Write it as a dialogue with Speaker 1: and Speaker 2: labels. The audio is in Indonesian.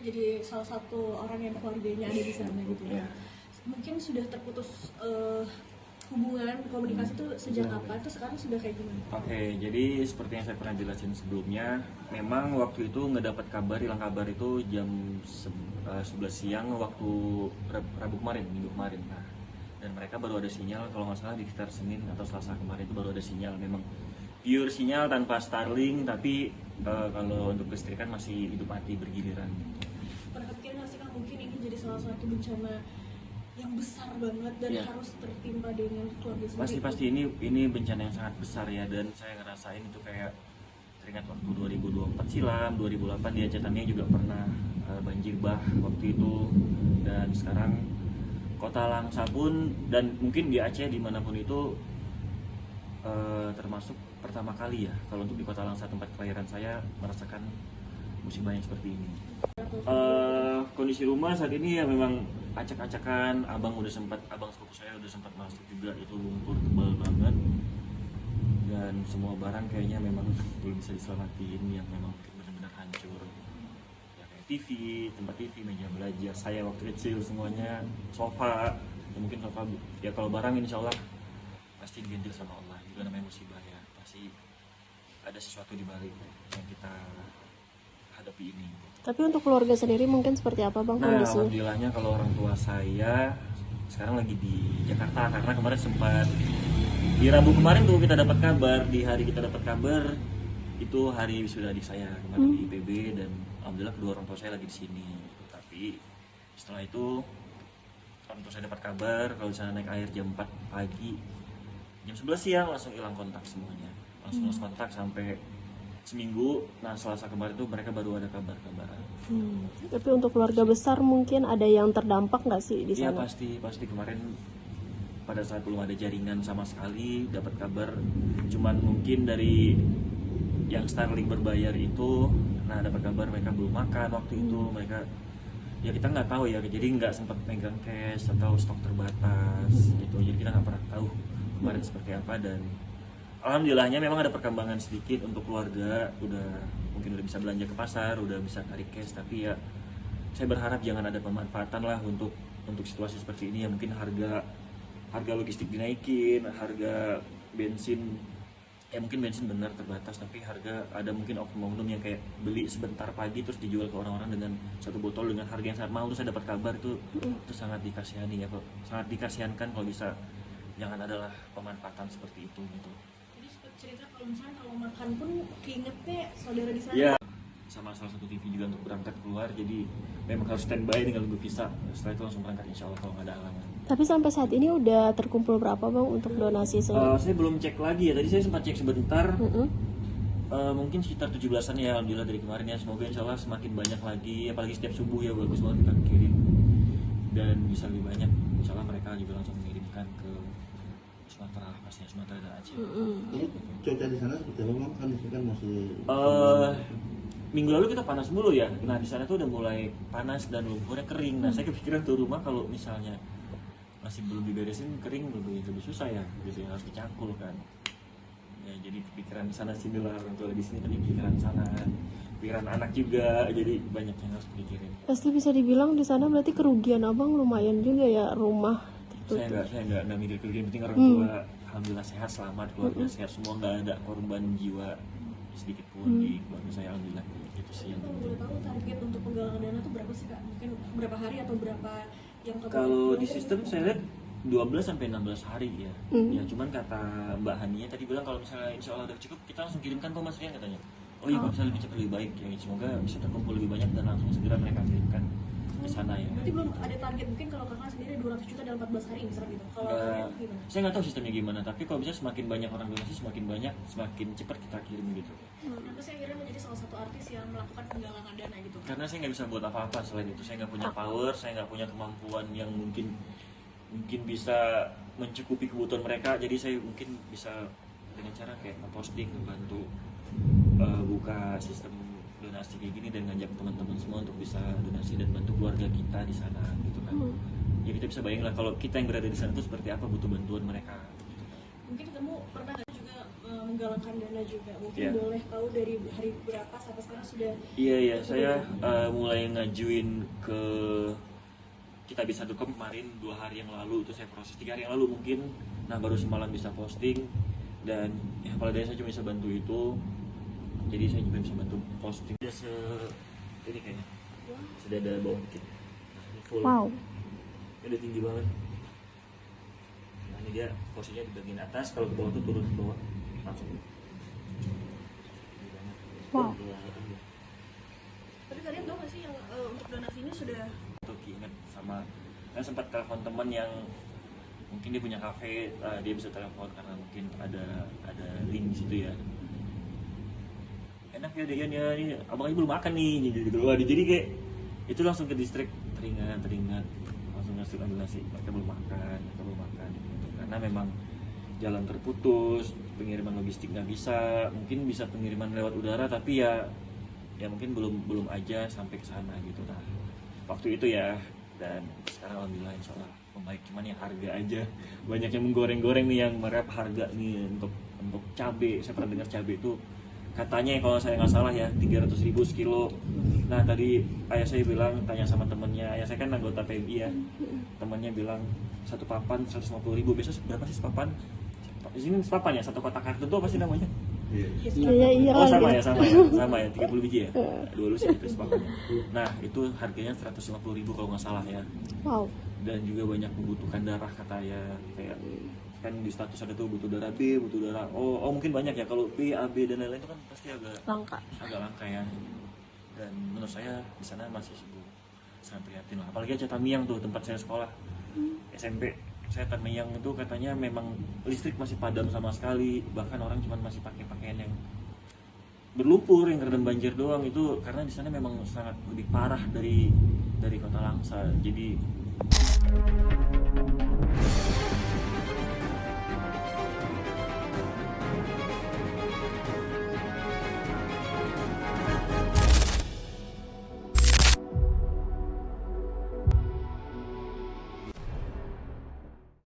Speaker 1: jadi salah satu orang yang keluarganya ada di sana gitu ya. Mungkin sudah terputus hubungan komunikasi itu sejak kapan? Terus sekarang sudah kayak gimana?
Speaker 2: Oke, jadi seperti yang saya pernah jelasin sebelumnya, memang waktu itu nggak dapat kabar, hilang kabar itu jam 11 siang waktu Rabu kemarin, Minggu kemarin. Nah, dan mereka baru ada sinyal, kalau nggak salah di sekitar Senin atau Selasa kemarin itu baru ada sinyal. Memang pure sinyal tanpa Starlink, tapi kalau untuk listrikan masih hidup mati bergiliran.
Speaker 1: Pernah pikir nggak sih Kang, mungkin ini jadi salah satu bencana yang besar banget dan harus tertimpa dengan keluarga sendiri?
Speaker 2: Pasti ini bencana yang sangat besar ya, dan saya ngerasain itu kayak teringat waktu 2024 silam, 2008 di Aceh Tamiang juga pernah banjir bah waktu itu, dan sekarang Kota Langsa pun, dan mungkin di Aceh dimanapun itu termasuk pertama kali ya kalau untuk di Kota Langsa tempat kelahiran saya merasakan musibah yang seperti ini. Kondisi rumah saat ini ya memang acak-acakan. Abang sepupu saya udah sempat masuk juga, itu lumpur tebal banget, dan semua barang kayaknya memang belum bisa diselamatin, yang memang benar-benar hancur ya, kayak TV, tempat TV, meja belajar saya waktu kecil semuanya, sofa ya, mungkin sofa ya, kalau barang insya Allah pasti diganti sama Allah, juga namanya musibah ya, pasti ada sesuatu di balik yang kita hadapi ini.
Speaker 3: Tapi untuk keluarga sendiri mungkin seperti apa Bang
Speaker 2: Nah,
Speaker 3: kondisinya?
Speaker 2: alhamdulillahnya kalau orang tua saya sekarang lagi di Jakarta, karena kemarin sempat di Rabu kemarin tuh kita dapat kabar, di hari kita dapat kabar itu hari wisuda adik saya kemarin di IPB, dan alhamdulillah kedua orang tua saya lagi di sini. Tapi setelah itu orang tua saya dapat kabar kalau di sana naik air jam 4 pagi, jam 11 siang langsung hilang kontak semuanya, langsung lost kontak sampai seminggu. Nah, Selasa kemarin tuh mereka baru ada kabar-kabaran.
Speaker 3: Tapi untuk keluarga besar mungkin ada yang terdampak nggak sih di
Speaker 2: Iya,
Speaker 3: sana?
Speaker 2: pasti kemarin pada saat belum ada jaringan sama sekali dapat kabar, cuman mungkin dari yang Starlink berbayar itu, nah dapat kabar mereka belum makan waktu itu, mereka ya kita nggak tahu ya, jadi nggak sempat megang cash atau stok terbatas gitu, jadi kita nggak pernah tahu kemarin seperti apa. Dan alhamdulillahnya memang ada perkembangan sedikit untuk keluarga, mungkin udah bisa belanja ke pasar, udah bisa tarik cash. Tapi ya saya berharap jangan ada pemanfaatan lah untuk situasi seperti ini ya, mungkin harga logistik dinaikin, harga bensin ya, mungkin bensin benar terbatas, tapi harga ada mungkin oknum-oknum yang kayak beli sebentar pagi terus dijual ke orang-orang dengan satu botol dengan harga yang sangat mahal. Terus saya dapat kabar itu sangat dikasihani ya, sangat dikasihankan. Kalau bisa jangan adalah pemanfaatan seperti itu gitu.
Speaker 1: Jadi sempat cerita kalau misalnya kalau makan pun keingetnya saudara di sana.
Speaker 2: Ya, sama salah satu TV juga untuk berangkat keluar, jadi memang harus standby dengan nunggu visa. Setelah itu langsung berangkat insya Allah kalau nggak ada halangan.
Speaker 3: Tapi sampai saat ini udah terkumpul berapa Bang untuk donasi?
Speaker 2: Saya belum cek lagi ya, tadi saya sempat cek sebentar. Mungkin sekitar 17-an ya, alhamdulillah dari kemarin ya. Semoga insya Allah semakin banyak lagi, apalagi setiap subuh ya, bagus banget kita kirim dan bisa lebih banyak. Insya Allah mereka juga langsung mengirimkan ke Sumatera, pastinya Sumatera dan Aceh.
Speaker 4: Ini cuaca di sana seperti apa Bang? Kan di sini kan masih
Speaker 2: Minggu lalu kita panas mulu ya. Nah, di sana tuh udah mulai panas dan lumpurnya kering. Nah, saya kepikiran tuh rumah kalau misalnya masih belum diberesin kering lebih susah ya, gitu ya, harus dicangkul kan. Ya, jadi kepikiran di sana sini lah, orang tua di sini tadi pikiran sana, pikiran anak juga, jadi banyak yang harus dipikirin.
Speaker 3: Pasti bisa dibilang di sana berarti kerugian Abang lumayan juga ya, rumah tertutup.
Speaker 2: Saya nggak mikir kerugian, penting orang tua alhamdulillah sehat, selamat, keluarga sehat semua, nggak ada korban jiwa sedikit pun di keluarga saya, alhamdulillah. Itu sih yang
Speaker 1: Kalau boleh tahu target untuk penggalangan dana itu berapa sih Kak? Mungkin berapa hari atau berapa yang
Speaker 2: kalau di sistem saya lihat 12 sampai 16 hari ya. Ya cuman kata Mbak Hania tadi bilang kalau misalnya insya Allah udah cukup kita langsung kirimkan kok Mas Rian katanya. Oh iya, kalau misalnya lebih cepat lebih baik ya, semoga bisa terkumpul lebih banyak dan langsung segera mereka kirimkan ke sana ya.
Speaker 1: Berarti belum ada target, mungkin kalau Kakak sendiri 200 juta dalam 14 hari misalnya gitu. Kalau kalian gimana?
Speaker 2: Saya nggak tahu sistemnya gimana, tapi kalau bisa semakin banyak orang donasi semakin banyak, semakin cepat kita kirim gitu.
Speaker 1: Kenapa sih akhirnya menjadi salah satu artis yang melakukan penggalangan dana gitu?
Speaker 2: Karena saya nggak bisa buat apa-apa selain itu. Saya nggak punya power, saya nggak punya kemampuan yang mungkin bisa mencukupi kebutuhan mereka. Jadi saya mungkin bisa dengan cara kayak nge-posting, membantu buka sistem donasi kayak gini dan ngajak teman-teman semua untuk bisa donasi dan bantu keluarga kita di sana gitu kan. Ya kita bisa bayangin lah kalau kita yang berada di sana itu seperti apa butuh bantuan mereka.
Speaker 1: Mungkin kamu pernah nggak juga menggalangkan dana juga. Mungkin
Speaker 2: Iya.
Speaker 1: boleh tahu dari hari berapa sampai sekarang sudah
Speaker 2: Iya, saya mulai ngajuin ke kitabisa.com kemarin 2 hari yang lalu, itu saya proses 3 hari yang lalu mungkin. Nah baru semalam bisa posting, dan ya kepala desa cuma bisa bantu itu, jadi saya juga bisa bantu posting. Sudah ini kayaknya sudah ada bawah dikit. Nah, ini full.
Speaker 3: Wow.
Speaker 2: Ini udah tinggi banget. Nah ini dia posisinya di bagian atas, kalau ke bawah tuh turun ke bawah langsung.
Speaker 3: Wow.
Speaker 1: Tapi kalian tahu nggak sih yang untuk donasi ini sudah
Speaker 2: Untuk ingat sama, kan sempat telepon teman yang mungkin dia punya kafe, dia bisa telepon karena mungkin ada link di situ ya. Enak ya Deyan ya, ini abang aja belum makan nih gitu. Waduh, jadi kayak itu langsung ke distrik, teringat langsung ngasih ambil nasi, mereka belum makan gitu. Karena memang jalan terputus, pengiriman logistik nggak bisa, mungkin bisa pengiriman lewat udara tapi ya mungkin belum aja sampai ke sana gitu. Nah waktu itu ya, dan sekarang alhamdulillah insyaallah membaik. Cuman ya harga aja banyak yang menggoreng-goreng nih, yang merap harga nih untuk cabai. Saya pernah dengar cabai itu katanya kalau saya nggak salah ya 300.000 sekilo. Nah tadi ayah saya bilang, tanya sama temennya, ayah saya kan anggota PMI ya, temennya bilang satu papan 150.000. Biasa berapa sih sepapan? Di sini sepapan ya, satu kotak karton itu apa sih namanya?
Speaker 3: Iya
Speaker 2: Oh sama
Speaker 3: lah.
Speaker 2: ya, 30 biji ya, 2 lusin itu sepapannya. Nah itu harganya 150.000 kalau nggak salah ya.
Speaker 3: Wow.
Speaker 2: Dan juga banyak membutuhkan darah kata ya, kayak kan di status ada tuh butuh darah B, butuh darah O. Mungkin banyak ya, kalau B, AB dan lain-lain itu kan pasti agak langka ya. Dan menurut saya di sana masih sangat prihatin lah. Apalagi Aca Tamiang tuh tempat saya sekolah SMP. Saya Tamiang itu katanya memang listrik masih padam sama sekali, bahkan orang cuma masih pakai pakaian yang berlumpur, yang terendam banjir doang. Itu karena di sana memang sangat lebih parah dari kota Langsa. Jadi